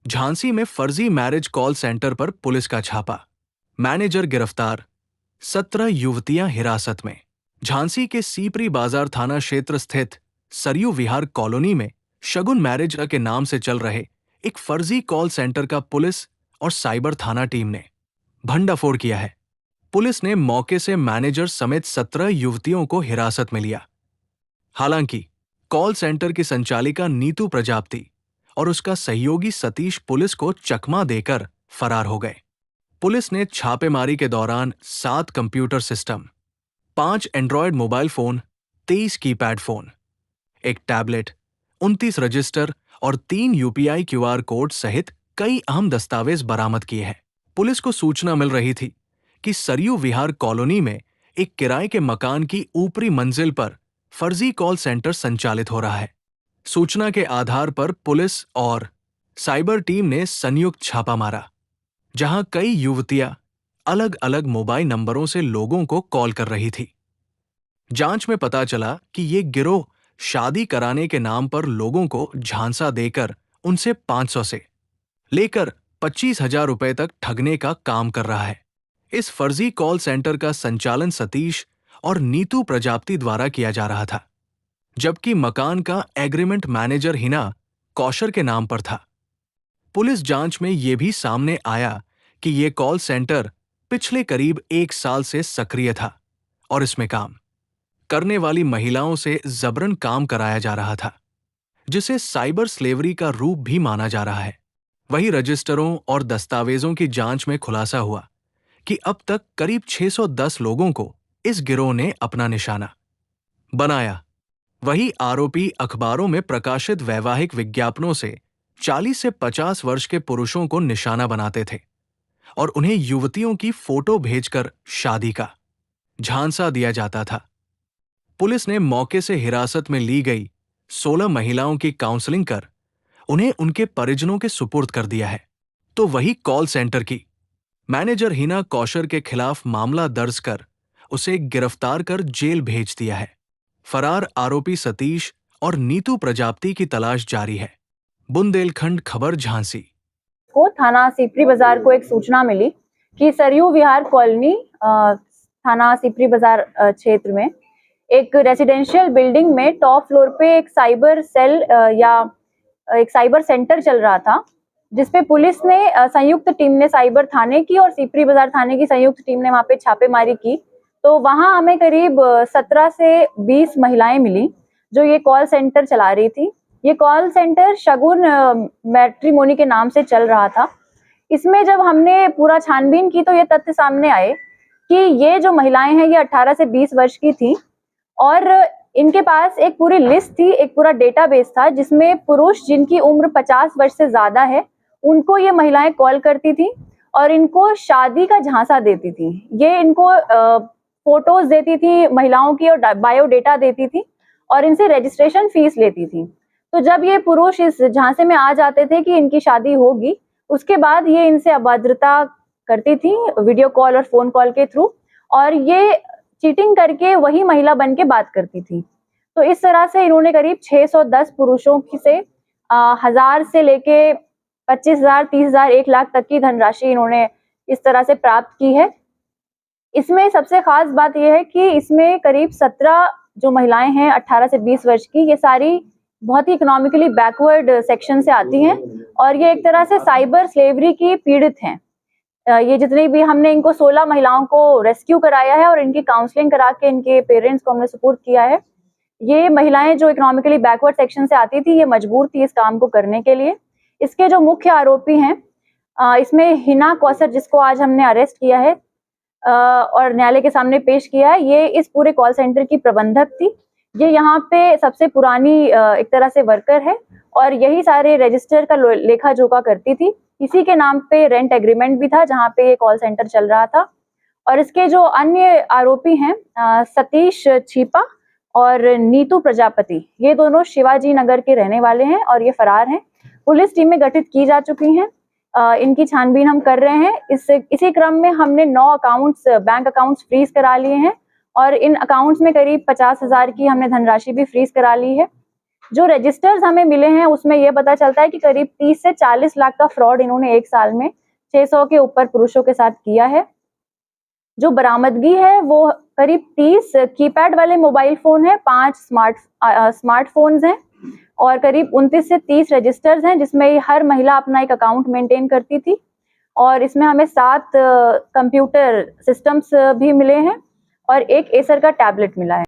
झांसी में फर्जी marriage call centre पर पुलिस का छापा। मैनेजर गिरफ्तार, 17 युवतियां हिरासत में। झांसी के सीपरी बाजार थाना क्षेत्र स्थित सरयू विहार कॉलोनी में शगुन मैरिज के नाम से चल रहे एक फर्जी कॉल सेंटर का पुलिस और साइबर थाना टीम ने भंडाफोड़ किया है। पुलिस ने मौके से मैनेजर समेत 17 युवतियों को हिरासत में लिया। हालांकि कॉल सेंटर की संचालिका नीतू प्रजापति और उसका सहयोगी सतीश पुलिस को चकमा देकर फरार हो गए। पुलिस ने छापेमारी के दौरान 7 computer system, 5 Android mobile phone, 23 keypad phone, एक टैबलेट, 29 रजिस्टर और 3 यूपीआई क्यूआर कोड सहित कई अहम दस्तावेज बरामद किए हैं। पुलिस को सूचना मिल रही थी कि सरयू विहार कॉलोनी में एक किराए के मकान की ऊपरी मंजिल पर फर्जी कॉल सेंटर संचालित हो रहा है। सूचना के आधार पर पुलिस और साइबर टीम ने संयुक्त छापा मारा, जहां कई युवतियां अलग अलग मोबाइल नंबरों से लोगों को कॉल कर रही थी। जांच में पता चला कि ये गिरोह शादी कराने के नाम पर लोगों को झांसा देकर उनसे 500 से लेकर 25,000 रुपए तक ठगने का काम कर रहा है। इस फर्जी कॉल सेंटर का संचालन सतीश और नीतू प्रजापति द्वारा किया जा रहा था, जबकि मकान का एग्रीमेंट मैनेजर हिना कौशर के नाम पर था। पुलिस जांच में यह भी सामने आया कि यह कॉल सेंटर पिछले करीब 1 साल से सक्रिय था और इसमें काम करने वाली महिलाओं से जबरन काम कराया जा रहा था, जिसे साइबर स्लेवरी का रूप भी माना जा रहा है। वहीं रजिस्टरों और दस्तावेजों की जांच में खुलासा हुआ कि अब तक करीब 610 लोगों को इस गिरोह ने अपना निशाना बनाया। वही आरोपी अखबारों में प्रकाशित वैवाहिक विज्ञापनों से 40 से 50 वर्ष के पुरुषों को निशाना बनाते थे और उन्हें युवतियों की फोटो भेजकर शादी का झांसा दिया जाता था। पुलिस ने मौके से हिरासत में ली गई 16 महिलाओं की काउंसलिंग कर उन्हें उनके परिजनों के सुपुर्द कर दिया है। तो वही कॉल सेंटर की मैनेजर हिना कौशर के खिलाफ मामला दर्ज कर उसे गिरफ्तार कर जेल भेज दिया है। फरार आरोपी सतीश और नीतू प्रजापति की तलाश जारी है। बुंदेलखंड खबर झांसी को थाना सीपरी बाजार को एक सूचना मिली कि सरयू विहार कॉलोनी थाना सीपरी बाजार क्षेत्र में एक रेसिडेंशियल बिल्डिंग में टॉप फ्लोर पे एक साइबर सेल या एक साइबर सेंटर चल रहा था, जिसपे पुलिस ने संयुक्त टीम ने साइबर थाने की और सीपरी बाजार थाने की संयुक्त टीम ने वहां पे छापेमारी की। तो वहां हमें करीब 17 से 20 महिलाएं मिली जो ये कॉल सेंटर चला रही थी। ये कॉल सेंटर शगुन मैट्रिमोनी के नाम से चल रहा था। इसमें जब हमने पूरा छानबीन की तो ये तथ्य सामने आए कि ये जो महिलाएं हैं ये 18 से 20 वर्ष की थी और इनके पास एक पूरी लिस्ट थी, एक पूरा डेटाबेस था जिसमें पुरुष जिनकी उम्र 50 वर्ष से ज्यादा है उनको ये महिलाएं कॉल करती थी और इनको शादी का झांसा देती थी। ये इनको फोटोज देती थी महिलाओं की और बायोडेटा देती थी और इनसे रजिस्ट्रेशन फीस लेती थी। तो जब ये पुरुष इस झांसे में आ जाते थे कि इनकी शादी होगी, उसके बाद ये इनसे अभद्रता करती थी वीडियो कॉल और फोन कॉल के थ्रू, और ये चीटिंग करके वही महिला बन के बात करती थी। तो इस तरह से इन्होंने करीब 610 पुरुषों से 1000 से लेके 25,000, 30,000, 1 लाख तक की धनराशि इन्होंने इस तरह से प्राप्त की है। इसमें सबसे खास बात यह है कि इसमें करीब 17 जो महिलाएं हैं 18 से 20 वर्ष की, ये सारी बहुत ही इकोनॉमिकली बैकवर्ड सेक्शन से आती हैं और ये एक तरह से साइबर स्लेवरी की पीड़ित हैं। ये जितनी भी हमने इनको 16 महिलाओं को रेस्क्यू कराया है और इनकी काउंसलिंग करा के इनके पेरेंट्स को हमने सपोर्ट किया है। ये महिलाएं जो इकोनॉमिकली बैकवर्ड सेक्शन से आती थी, ये मजबूर थी इस काम को करने के लिए। इसके जो मुख्य आरोपी हैं इसमें हिना कौसर, जिसको आज हमने अरेस्ट किया है और न्यायालय के सामने पेश किया है, ये इस पूरे कॉल सेंटर की प्रबंधक थी। ये यहाँ पे सबसे पुरानी एक तरह से वर्कर है और यही सारे रजिस्टर का लेखा जोखा करती थी। इसी के नाम पे रेंट एग्रीमेंट भी था जहाँ पे ये कॉल सेंटर चल रहा था। और इसके जो अन्य आरोपी हैं सतीश छीपा और नीतू प्रजापति, ये दोनों शिवाजी नगर के रहने वाले हैं और ये फरार हैं। पुलिस टीमें गठित की जा चुकी हैं, इनकी छानबीन हम कर रहे हैं। इसी क्रम में हमने 9 अकाउंट्स, बैंक अकाउंट्स फ्रीज करा लिए हैं और इन अकाउंट्स में करीब 50,000 की हमने धनराशि भी फ्रीज करा ली है। जो रजिस्टर्स हमें मिले हैं उसमें यह पता चलता है कि करीब 30 से 40 लाख का फ्रॉड इन्होंने एक साल में 600 के ऊपर पुरुषों के साथ किया है। जो बरामदगी है वो करीब 30 कीपैड वाले मोबाइल फोन है, 5 स्मार्टफोन्स हैं और करीब 29 से 30 रजिस्टर्स हैं, जिसमें हर महिला अपना एक अकाउंट मेंटेन करती थी। और इसमें हमें 7 कंप्यूटर सिस्टम्स भी मिले हैं और एक एसर का टैबलेट मिला है।